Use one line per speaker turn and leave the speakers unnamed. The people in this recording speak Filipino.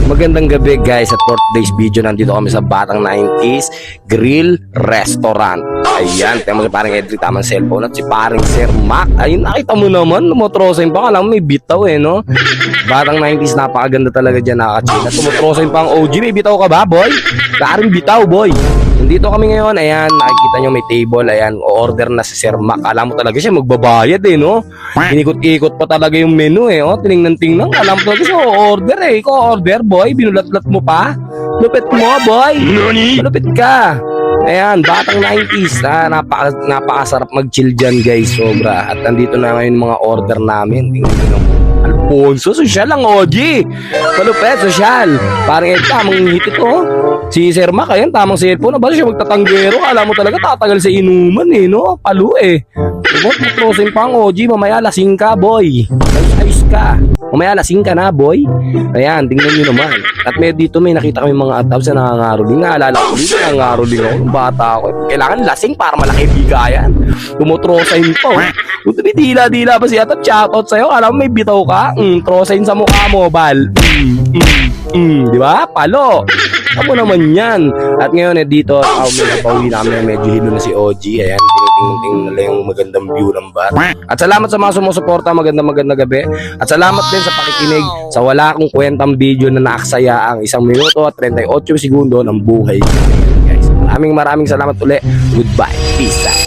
Magandang gabi guys, at for today's video nandito kami sa Batang 90s Grill Restaurant. Ayan, tingnan mo si paring Edric, tamang cellphone, at si paring Sir Mac. Ayun, nakita mo naman, lumotrosin pa, alam mo may bitaw no? Batang 90s, napakaganda talaga dyan, nakakachina. Tumutrosin pa ang OG, may bitaw ka ba boy? Karing bitaw boy. Nandito kami ngayon, ayan, nakikita nyo may table, ayan, o-order na si Sir Mac. Alam mo talaga siya magbabayad no? Inikot-ikot pa talaga yung menu oh, tinignan-tingnan, alam mo talaga siya o-order Ikaw order boy, binulat-lat mo pa. Lupit mo boy, malupit ka. Ayan, Batang 90s, napakasarap mag-chill dyan guys, sobra. At nandito na ngayon mga order namin. Tingnan nyo naman. Alfonso, social lang OG. Malupit, social. Parang tamang hit ito. Si Sir Mac, ayan, tamang cellphone. Basta siya magtatanggero. Alam mo talaga, tatagal sa inuman no? Palu Trosin pa ang OG, mamaya lasing ka boy. Ayos ka. Mamaya lasing ka na boy. Ayan, tingnan nyo naman. At may nakita kami mga atabs na nangangaroling. Naalala ko dito, nangangaroling ako nung bata ako. Kailangan lasing para malaki bigayan. Tumotrosain pa Kung dila-dila pa si Atab, shoutout sa'yo. Alam mo may bitaw ka? Trosain sa mukha mo, bal. Di ba? Palo. Ako naman yan. At ngayon dito, pauwi namin, medyo hilo na si OG. Ayan, tinitingnan na lang yung magandang view ng bar. At salamat sa mga sumusuporta, magandang gabi. At salamat din sa pakikinig sa wala akong kwentang video na naaksaya ang 1 minuto at 38 segundo ng buhay. Guys, maraming salamat ulit. Goodbye. Peace out.